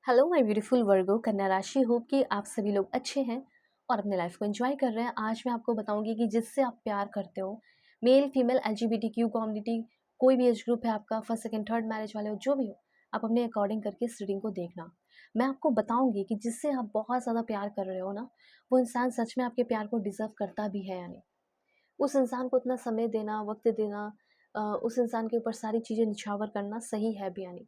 Hello my beautiful वर्गो कन्या राशि। Hope कि आप सभी लोग अच्छे हैं और अपने लाइफ को एंजॉय कर रहे हैं। आज मैं आपको बताऊंगी कि जिससे आप प्यार करते हो, मेल फीमेल LGBTQ कम्युनिटी, कोई भी एज ग्रुप है आपका, फर्स्ट सेकंड थर्ड मैरिज वाले हो, जो भी हो, आप अपने अकॉर्डिंग करके इस रीडिंग को देखना। मैं आपको बताऊंगी कि जिससे आप बहुत ज़्यादा प्यार कर रहे हो ना, वो इंसान सच में आपके प्यार को डिजर्व करता भी है या नहीं। उस इंसान को उतना समय देना, वक्त देना, उस इंसान के ऊपर सारी चीज़ें निछावर करना सही है भी या नहीं।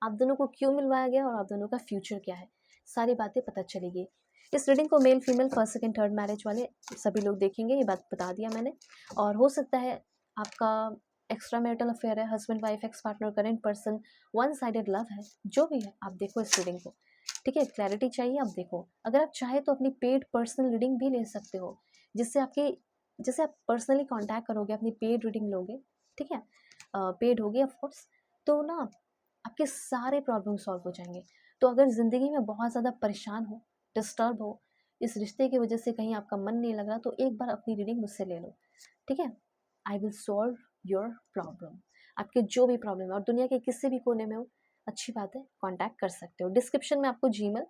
आप दोनों को क्यों मिलवाया गया और आप दोनों का फ्यूचर क्या है, सारी बातें पता चलेगी। इस रीडिंग को male female first second third marriage वाले सभी लोग देखेंगे, ये बात बता दिया मैंने। और हो सकता है आपका एक्स्ट्रा मैरिटल अफेयर है, husband wife, ex partner, current person, one sided love है, जो भी है आप देखो इस रीडिंग को। ठीक है, क्लैरिटी चाहिए आप देखो। अगर आप चाहे तो अपनी पेड पर्सनल रीडिंग भी ले सकते हो, जिससे आपकी, जैसे आप पर्सनली कांटेक्ट करोगे, अपनी पेड रीडिंग लोगे, ठीक है, पेड होगी ऑफ कोर्स, तो ना आपके सारे प्रॉब्लम सॉल्व हो जाएंगे। तो अगर ज़िंदगी में बहुत ज़्यादा परेशान हो, डिस्टर्ब हो, इस रिश्ते की वजह से कहीं आपका मन नहीं लग रहा, तो एक बार अपनी रीडिंग मुझसे ले लो, ठीक है। I will solve your problem. आपके जो भी प्रॉब्लम है और दुनिया के किसी भी कोने में हो, अच्छी बात है, कांटेक्ट कर सकते हो। डिस्क्रिप्शन में आपको जीमेल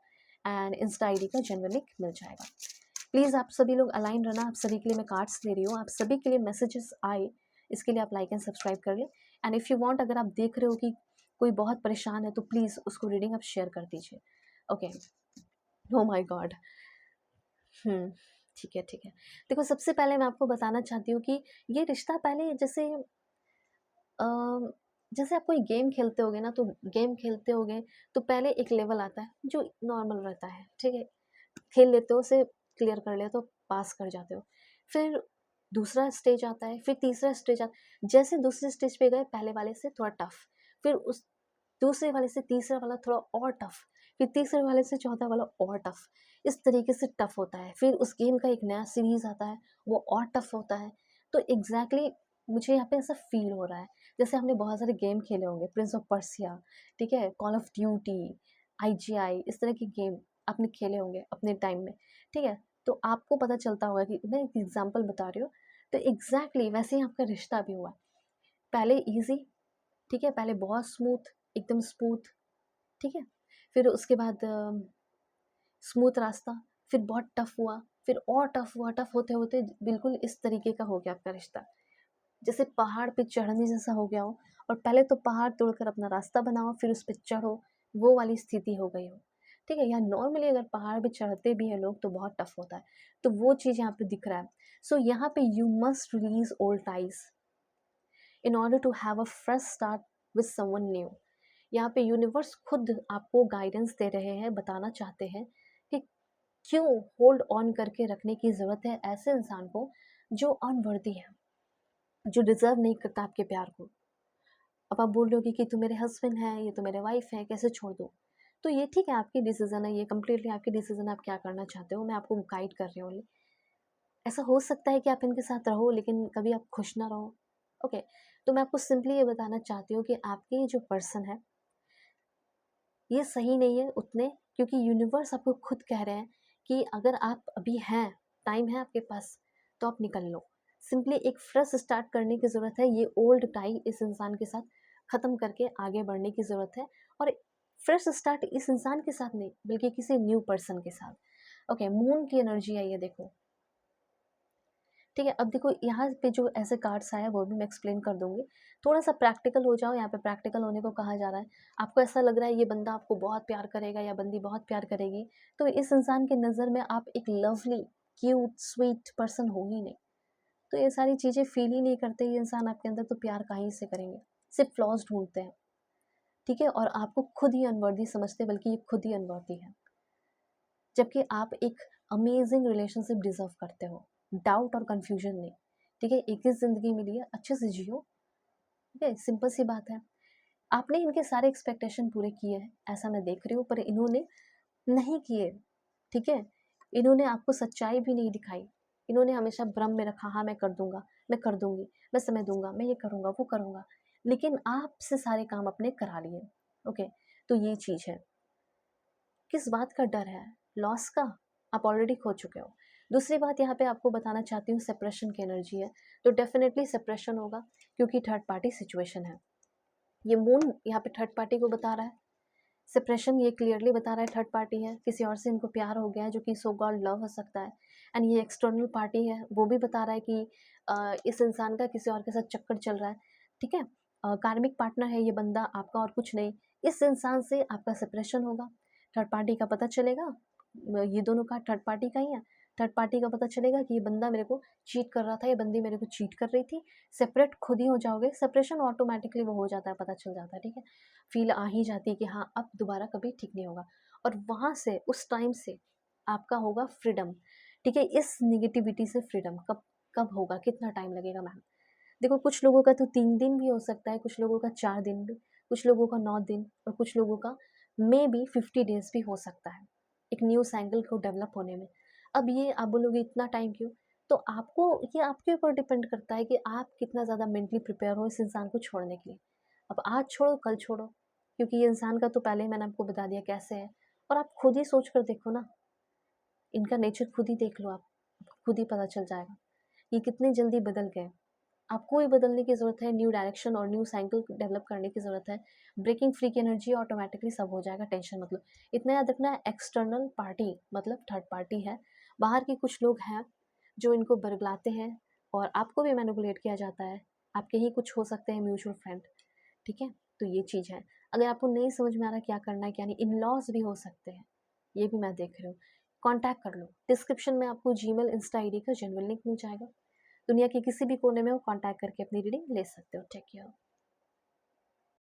एंड इंस्टा ID का जनरल लिंक मिल जाएगा। प्लीज़ आप सभी लोग अलाइन रहना। आप सभी के लिए मैं कार्ड्स ले रही हूँ, आप सभी के लिए मैसेजेस आए, इसके लिए आप लाइक एंड सब्सक्राइब कर लें। एंड इफ़ यू वांट, अगर आप देख रहे हो कि कोई बहुत परेशान है, तो प्लीज़ उसको रीडिंग आप शेयर कर दीजिए। ओके। Oh my God. ठीक है, ठीक है। देखो, सबसे पहले मैं आपको बताना चाहती हूँ कि ये रिश्ता पहले अ, जैसे आप कोई गेम खेलते होगे ना, तो गेम खेलते होगे तो पहले एक लेवल आता है जो नॉर्मल रहता है, ठीक है, खेल लेते हो, उसे क्लियर कर लेते हो, पास कर जाते हो। फिर दूसरा स्टेज आता है, फिर तीसरा स्टेज आता है। जैसे दूसरे स्टेज पे गए, पहले वाले से थोड़ा टफ, फिर उस दूसरे वाले से तीसरा वाला थोड़ा और टफ, फिर तीसरे वाले से चौथा वाला और टफ। इस तरीके से टफ होता है। फिर उस गेम का एक नया सीरीज आता है, वो और टफ होता है। तो एग्जैक्टली मुझे यहाँ पे ऐसा फील हो रहा है जैसे आपने बहुत सारे गेम खेले होंगे, प्रिंस ऑफ पर्सिया, ठीक है, कॉल ऑफ ड्यूटी, IGI, इस तरह के गेम आपने खेले होंगे अपने टाइम में, ठीक है। तो आपको पता चलता होगा कि मैं एक एग्जांपल बता रही हूँ। तो एग्जैक्टली वैसे ही आपका रिश्ता भी हुआ। पहले इजी, ठीक है, पहले बहुत स्मूथ, एकदम स्मूथ, ठीक है। फिर उसके बाद स्मूथ रास्ता, फिर बहुत टफ हुआ, फिर और टफ हुआ, टफ होते होते बिल्कुल इस तरीके का हो गया आपका रिश्ता, जैसे पहाड़ पे चढ़ने जैसा हो गया हो। और पहले तो पहाड़ तोड़कर अपना रास्ता बनाओ, फिर उस पर चढ़ो, वो वाली स्थिति हो गई हो, ठीक है। या नॉर्मली अगर पहाड़ पे चढ़ते भी हैं लोग तो बहुत टफ होता है, तो वो चीज़ यहाँ पे दिख रहा है। सो यहाँ पे you must release old ties in order to have a fresh start with someone new. यहाँ पे यूनिवर्स खुद आपको गाइडेंस दे रहे हैं, बताना चाहते हैं कि क्यों होल्ड ऑन करके रखने की ज़रूरत है ऐसे इंसान को जो अनवर्दी है, जो डिजर्व नहीं करता आपके प्यार को। अब आप बोल रहे हो कि तू मेरे हस्बैंड है, ये तो मेरे वाइफ है, कैसे छोड़ दूँ। तो ये ठीक है, आपकी डिसीजन है, ये कम्प्लीटली आपकी डिसीजन है, आप क्या करना चाहते हो, मैं आपको गाइड कर रही हूँ। ऐसा हो सकता है कि आप इनके साथ रहो लेकिन कभी आप खुश ना रहो। ओके, तो मैं आपको सिंपली ये बताना चाहती हूँ कि आपके ये जो पर्सन है, ये सही नहीं है उतने, क्योंकि यूनिवर्स आपको खुद कह रहे हैं कि अगर आप अभी हैं, टाइम है आपके पास, तो आप निकल लो। सिंपली एक फ्रेश स्टार्ट करने की ज़रूरत है। ये ओल्ड टाई इस इंसान के साथ ख़त्म करके आगे बढ़ने की ज़रूरत है। और फ्रेश स्टार्ट इस इंसान के साथ नहीं, बल्कि किसी न्यू पर्सन के साथ। ओके, मून की एनर्जी है ये, देखो, ठीक है। अब देखो यहाँ पे जो ऐसे कार्ड्स आए हैं वो भी मैं एक्सप्लेन कर दूंगी। थोड़ा सा प्रैक्टिकल हो जाओ, यहाँ पे प्रैक्टिकल होने को कहा जा रहा है। आपको ऐसा लग रहा है ये बंदा आपको बहुत प्यार करेगा या बंदी बहुत प्यार करेगी, तो इस इंसान की नज़र में आप एक लवली, क्यूट, स्वीट पर्सन हो ही नहीं। तो ये सारी चीज़ें फील ही नहीं करते ये इंसान आपके अंदर, तो प्यार कहीं से करेंगे। सिर्फ फ्लॉज ढूंढते हैं, ठीक है, और आपको खुद ही अनवर्दी समझते हैं, बल्कि ये खुद ही अनवर्दी है, जबकि आप एक अमेजिंग रिलेशनशिप डिजर्व करते हो। डाउट और कंफ्यूजन नहीं, ठीक है। एक ही जिंदगी मिली है, अच्छे से जियो, ठीक है, सिंपल सी बात है। आपने इनके सारे एक्सपेक्टेशन पूरे किए हैं, ऐसा मैं देख रही हूँ, पर इन्होंने नहीं किए, ठीक है। इन्होंने आपको सच्चाई भी नहीं दिखाई। इन्होंने हमेशा भ्रम में रखा, हाँ मैं कर दूंगा, मैं कर दूंगी, मैं समय दूंगा, मैं ये करूंगा, वो करूंगा, लेकिन आपसे सारे काम अपने करा लिए। ओके, तो ये चीज़ है। किस बात का डर है? लॉस का? आप ऑलरेडी खो चुके हो। दूसरी बात यहाँ पे आपको बताना चाहती हूँ, सेपरेशन की एनर्जी है, तो डेफिनेटली सेपरेशन होगा, क्योंकि थर्ड पार्टी सिचुएशन है। ये मून यहाँ पे थर्ड पार्टी को बता रहा है। सेपरेशन ये क्लियरली बता रहा है थर्ड पार्टी है, किसी और से इनको प्यार हो गया है जो कि सो कॉल्ड लव हो सकता है। एंड ये एक्सटर्नल पार्टी है, वो भी बता रहा है कि इस इंसान का किसी और के साथ चक्कर चल रहा है, ठीक है। कार्मिक पार्टनर है ये बंदा आपका और कुछ नहीं। इस इंसान से आपका सेपरेशन होगा, थर्ड पार्टी का पता चलेगा, ये दोनों का थर्ड पार्टी का ही है। थर्ड पार्टी का पता चलेगा कि ये बंदा मेरे को चीट कर रहा था, ये बंदी मेरे को चीट कर रही थी। सेपरेट खुद ही हो जाओगे, सेपरेशन ऑटोमेटिकली वो हो जाता है, पता चल जाता है, ठीक है। फील आ ही जाती है कि हाँ अब दोबारा कभी ठीक नहीं होगा। और वहाँ से उस टाइम से आपका होगा फ्रीडम, ठीक है। इस निगेटिविटी से फ्रीडम कब कब होगा, कितना टाइम लगेगा मैम? देखो कुछ लोगों का तो 3 दिन भी हो सकता है, कुछ लोगों का 4 दिन भी, कुछ लोगों का 9 दिन, और कुछ लोगों का मे बी 50 डेज भी हो सकता है एक न्यू साइकिल को डेवलप होने में। अब ये आप बोलोगे इतना टाइम क्यों? तो आपको, ये आपके ऊपर डिपेंड करता है कि आप कितना ज़्यादा मेंटली प्रिपेयर हो इस इंसान को छोड़ने के लिए। अब आज छोड़ो कल छोड़ो, क्योंकि ये इंसान का तो पहले ही मैंने आपको बता दिया कैसे है। और आप खुद ही सोच कर देखो ना, इनका नेचर खुद ही देख लो आप, खुद ही पता चल जाएगा ये कितने जल्दी बदल गए। आपको ही बदलने की ज़रूरत है, न्यू डायरेक्शन और न्यू साइकिल डेवलप करने की ज़रूरत है। ब्रेकिंग फ्री की एनर्जी ऑटोमेटिकली सब हो जाएगा, टेंशन मतलब। इतना याद रखना, एक्सटर्नल पार्टी मतलब थर्ड पार्टी है, बाहर के कुछ लोग हैं जो इनको बरगलाते हैं, और आपको भी मैनिपुलेट किया जाता है। आपके ही कुछ हो सकते हैं म्यूचुअल फ्रेंड, ठीक है। तो ये चीज़ है, अगर आपको नहीं समझ में आ रहा क्या करना है क्या नहीं, इन लॉज भी हो सकते हैं, ये भी मैं देख रही हूँ। कॉन्टैक्ट कर लो, डिस्क्रिप्शन में आपको जीमेल इंस्टा आईडी का जेन्युइन लिंक मिल जाएगा। दुनिया के किसी भी कोने में वो कॉन्टैक्ट करके अपनी रीडिंग ले सकते हो। Take care.